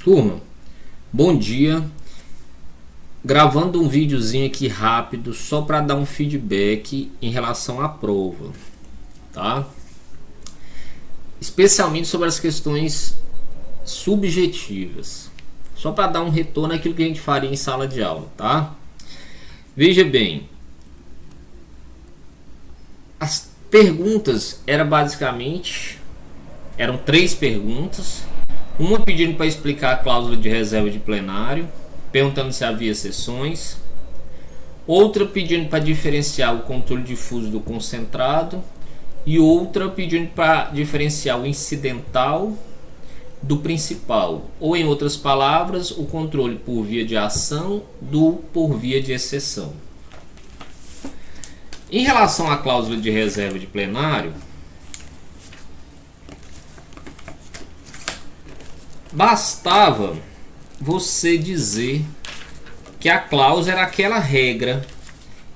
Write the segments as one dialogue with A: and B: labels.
A: Turma, bom dia. Gravando um videozinho aqui rápido só para dar um feedback em relação à prova, tá? Especialmente sobre as questões subjetivas. Só para dar um retorno àquilo que a gente faria em sala de aula, tá? Veja bem, as perguntas eram três perguntas. Uma pedindo para explicar a cláusula de reserva de plenário, perguntando se havia exceções. Outra pedindo para diferenciar o controle difuso do concentrado. E outra pedindo para diferenciar o incidental do principal. Ou, em outras palavras, o controle por via de ação do por via de exceção. Em relação à cláusula de reserva de plenário, bastava você dizer que a cláusula era aquela regra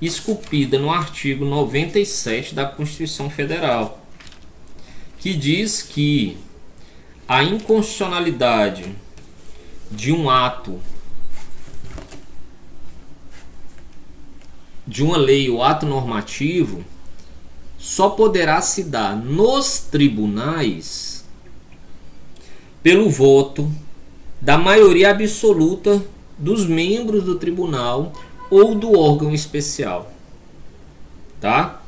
A: esculpida no artigo 97 da Constituição Federal, que diz que a inconstitucionalidade de um ato, de uma lei ou ato normativo, só poderá se dar nos tribunais pelo voto da maioria absoluta dos membros do tribunal ou do órgão especial, tá?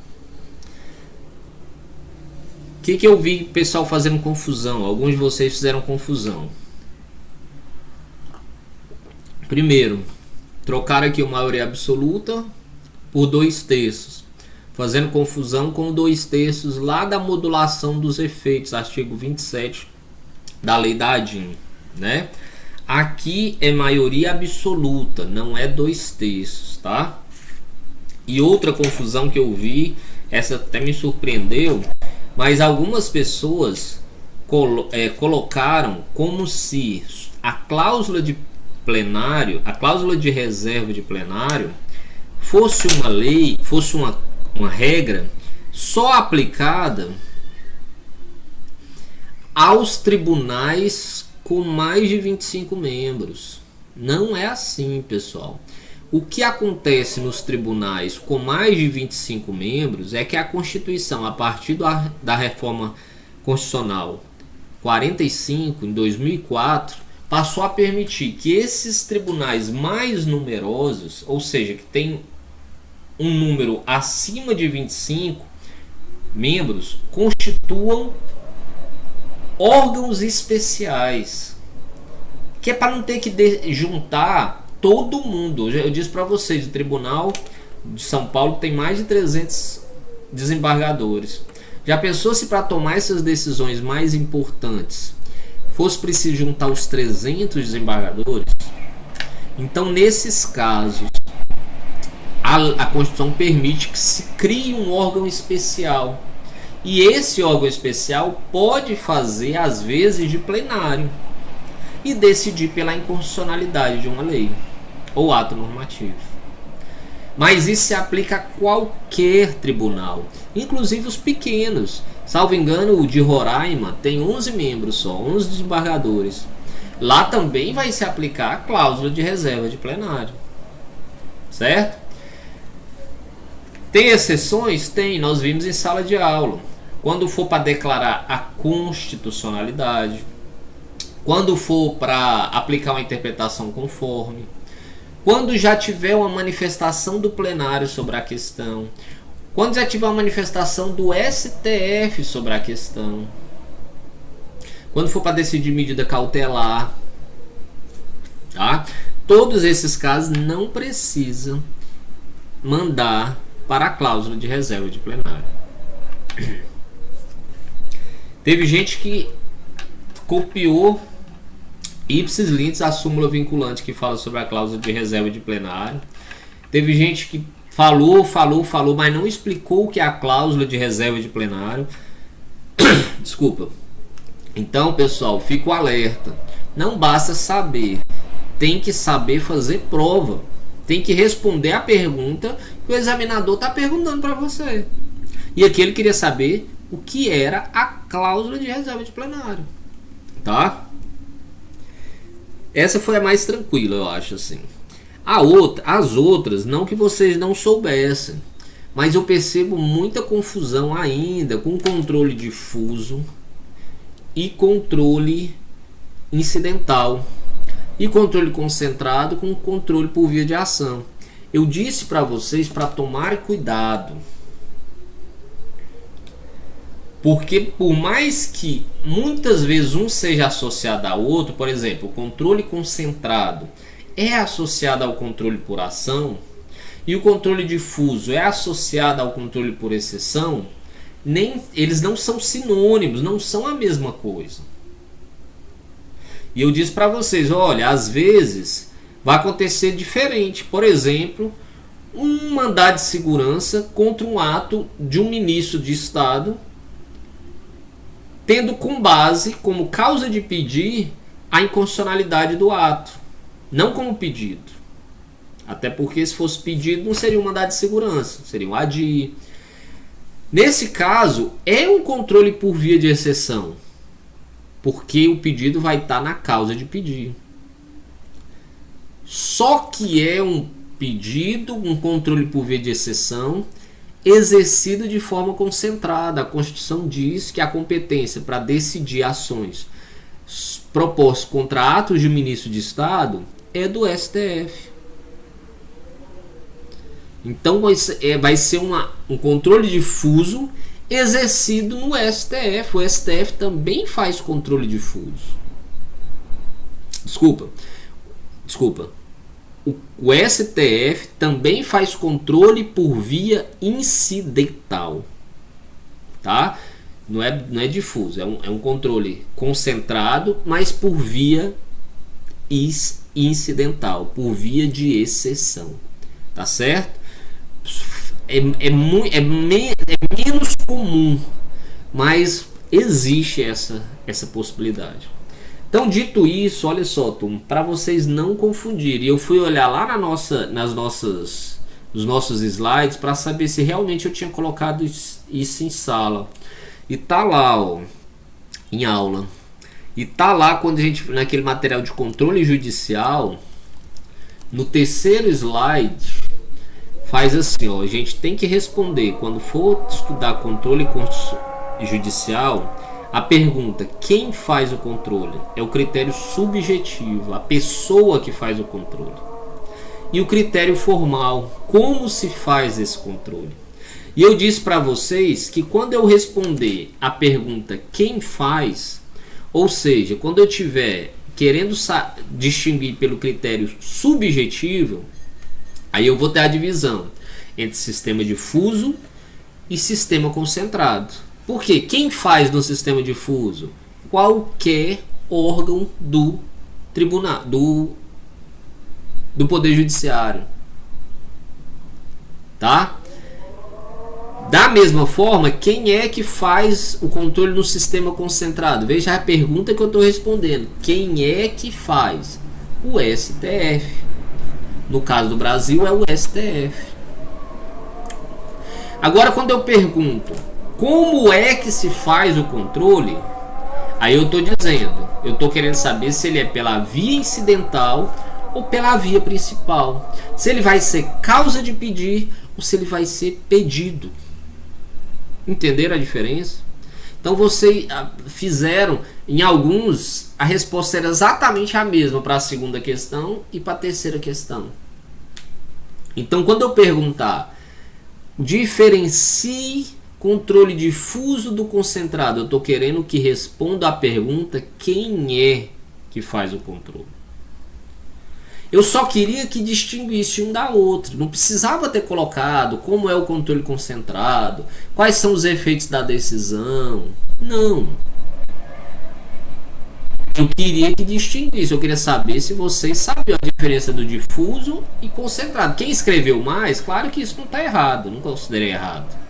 A: O que eu vi pessoal fazendo confusão? Alguns de vocês fizeram confusão. Primeiro, trocaram aqui a maioria absoluta por 2/3, fazendo confusão com 2/3 lá da modulação dos efeitos, artigo 27 da lei da ADIM, né? Aqui é maioria absoluta, não é 2/3, tá? E outra confusão que eu vi, essa até me surpreendeu, mas algumas pessoas colocaram como se a cláusula de plenário, a cláusula de reserva de plenário, fosse uma lei, fosse uma regra só aplicada aos tribunais com mais de 25 membros. Não é assim, pessoal. O que acontece nos tribunais com mais de 25 membros é que a Constituição, a partir da reforma constitucional 45, em 2004, passou a permitir que esses tribunais mais numerosos, ou seja, que tem um número acima de 25 membros, constituam órgãos especiais, que é para não ter que juntar todo mundo. Eu disse para vocês, o Tribunal de São Paulo tem mais de 300 desembargadores. Já pensou se para tomar essas decisões mais importantes fosse preciso juntar os 300 desembargadores? Então, nesses casos, a Constituição permite que se crie um órgão especial. E esse órgão especial pode fazer, às vezes, de plenário e decidir pela inconstitucionalidade de uma lei ou ato normativo. Mas isso se aplica a qualquer tribunal, inclusive os pequenos. Salvo engano, o de Roraima tem 11 membros só, 11 desembargadores. Lá também vai se aplicar a cláusula de reserva de plenário. Certo? Tem exceções? Tem, nós vimos em sala de aula. Quando for para declarar a constitucionalidade, quando for para aplicar uma interpretação conforme, quando já tiver uma manifestação do plenário sobre a questão, quando já tiver uma manifestação do STF sobre a questão, quando for para decidir medida cautelar, tá? Todos esses casos não precisam mandar para a cláusula de reserva de plenário. Teve gente que copiou ipsis literis a súmula vinculante que fala sobre a cláusula de reserva de plenário. Teve gente que falou, mas não explicou o que é a cláusula de reserva de plenário. Desculpa. Então, pessoal, fica o alerta. Não basta saber, tem que saber fazer prova. Tem que responder a pergunta que o examinador está perguntando para você. E aqui ele queria saber o que era a cláusula de reserva de plenário, tá? Essa foi a mais tranquila, eu acho assim. As outras, não que vocês não soubessem, mas eu percebo muita confusão ainda com controle difuso e controle incidental e controle concentrado com controle por via de ação. Eu disse para vocês para tomar cuidado, porque por mais que muitas vezes um seja associado ao outro, por exemplo, o controle concentrado é associado ao controle por ação e o controle difuso é associado ao controle por exceção, eles não são sinônimos, não são a mesma coisa. E eu disse para vocês, olha, às vezes vai acontecer diferente. Por exemplo, um mandado de segurança contra um ato de um ministro de Estado, tendo com base, como causa de pedir, a inconstitucionalidade do ato, não como pedido. Até porque se fosse pedido não seria um mandado de segurança, seria um ADI. Nesse caso, é um controle por via de exceção, porque o pedido vai estar na causa de pedir. Só que é um pedido, um controle por via de exceção, exercido de forma concentrada. A Constituição diz que a competência para decidir ações propostas contra atos de ministro de Estado é do STF. Então vai ser um controle difuso exercido no STF. O STF também faz controle difuso. Desculpa. O STF também faz controle por via incidental. Tá? Não é difuso, é um controle concentrado, mas por via incidental, por via de exceção. Tá certo? É menos comum, mas existe essa possibilidade. Então, dito isso, olha só, turma, para vocês não confundirem, eu fui olhar lá nos nossos slides para saber se realmente eu tinha colocado isso em sala. E tá lá, ó, em aula. E tá lá quando a gente, naquele material de controle judicial, no terceiro slide, faz assim, ó, a gente tem que responder, quando for estudar controle judicial, a pergunta, quem faz o controle? É o critério subjetivo, a pessoa que faz o controle. E o critério formal, como se faz esse controle? E eu disse para vocês que quando eu responder a pergunta, quem faz, ou seja, quando eu estiver querendo distinguir pelo critério subjetivo, aí eu vou ter a divisão entre sistema difuso e sistema concentrado. Porque quem faz no sistema difuso? Qualquer órgão do tribunal, do Poder Judiciário. Tá? Da mesma forma, quem é que faz o controle no sistema concentrado? Veja a pergunta que eu estou respondendo. Quem é que faz? O STF. No caso do Brasil, é o STF. Agora, quando eu pergunto como é que se faz o controle, aí eu estou dizendo, eu estou querendo saber se ele é pela via incidental ou pela via principal. Se ele vai ser causa de pedir ou se ele vai ser pedido. Entenderam a diferença? Então vocês fizeram, em alguns, a resposta era exatamente a mesma para a segunda questão e para a terceira questão. Então quando eu perguntar, diferencie controle difuso do concentrado, eu estou querendo que responda a pergunta, quem é que faz o controle? Eu só queria que distinguisse um da outra. Não precisava ter colocado como é o controle concentrado, quais são os efeitos da decisão. Não. Eu queria que distinguisse. Eu queria saber se vocês sabiam a diferença do difuso e concentrado. Quem escreveu mais, claro que isso não está errado. Não considerei errado.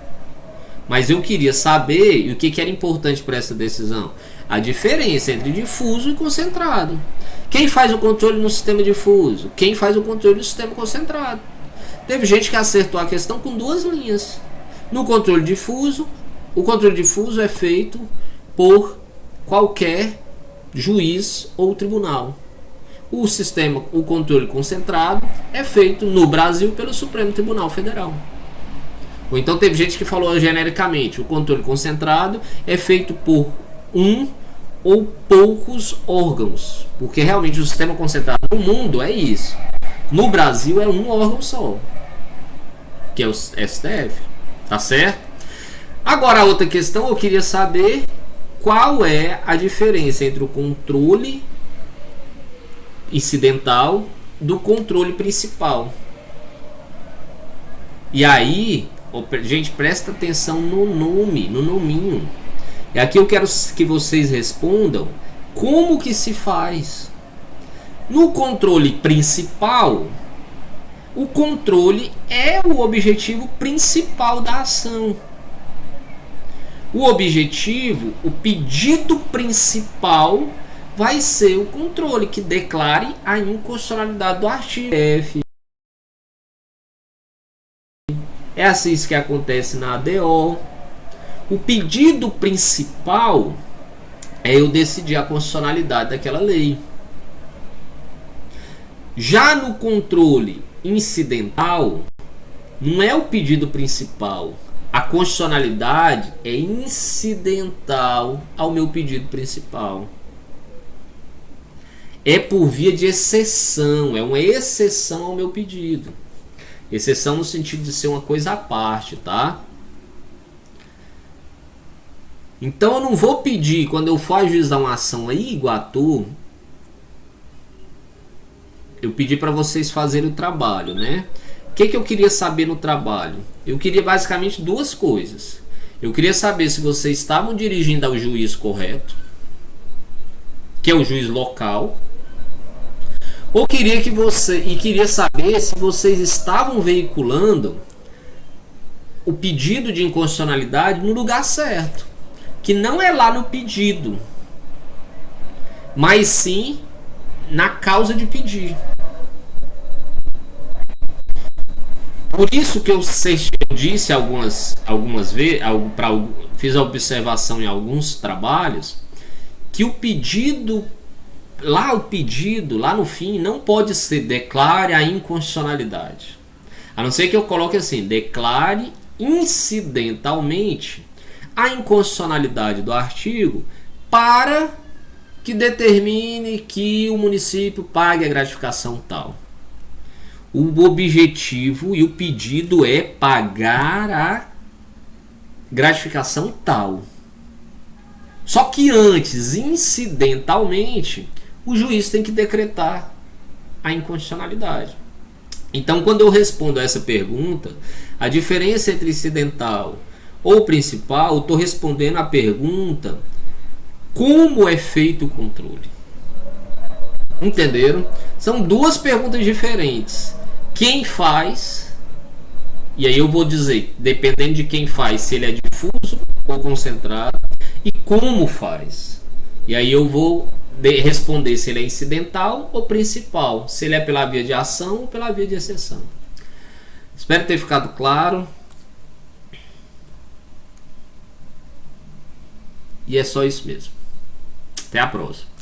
A: Mas eu queria saber o que era importante para essa decisão. A diferença entre difuso e concentrado. Quem faz o controle no sistema difuso? Quem faz o controle no sistema concentrado? Teve gente que acertou a questão com duas linhas. No controle difuso, o controle difuso é feito por qualquer juiz ou tribunal. O controle concentrado é feito no Brasil pelo Supremo Tribunal Federal. Ou então teve gente que falou genericamente, o controle concentrado é feito por um ou poucos órgãos, porque realmente o sistema concentrado no mundo é isso. No Brasil é um órgão só, que é o STF, tá certo? Agora a outra questão, eu queria saber qual é a diferença entre o controle incidental do controle principal. E aí, gente, presta atenção no nome, no nominho. E aqui eu quero que vocês respondam como que se faz. No controle principal, o controle é o objetivo principal da ação. O objetivo, o pedido principal vai ser o controle que declare a inconstitucionalidade do artigo F. É assim que acontece na ADO. O pedido principal é eu decidir a constitucionalidade daquela lei. Já no controle incidental, não é o pedido principal. A constitucionalidade é incidental ao meu pedido principal. É por via de exceção, é uma exceção ao meu pedido. Exceção no sentido de ser uma coisa à parte, tá? Então eu não vou pedir, quando eu for ajuizar uma ação aí em Iguatu, eu pedi para vocês fazerem o trabalho, né? O que eu queria saber no trabalho? Eu queria basicamente duas coisas. Eu queria saber se vocês estavam dirigindo ao juiz correto, que é o juiz local, ou queria saber se vocês estavam veiculando o pedido de inconstitucionalidade no lugar certo, que não é lá no pedido, mas sim na causa de pedir. Por isso que eu disse algumas vezes, fiz a observação em alguns trabalhos, que o pedido lá no fim não pode ser declare a inconstitucionalidade. A não ser que eu coloque assim, declare incidentalmente a inconstitucionalidade do artigo para que determine que o município pague a gratificação tal. O objetivo e o pedido é pagar a gratificação tal. Só que antes, incidentalmente, o juiz tem que decretar a inconstitucionalidade. Então, quando eu respondo a essa pergunta, a diferença entre incidental ou principal, eu estou respondendo a pergunta como é feito o controle. Entenderam? São duas perguntas diferentes. Quem faz, e aí eu vou dizer, dependendo de quem faz, se ele é difuso ou concentrado, e como faz. E aí eu vou responder se ele é incidental ou principal, se ele é pela via de ação ou pela via de exceção. Espero ter ficado claro. E é só isso mesmo. Até a próxima.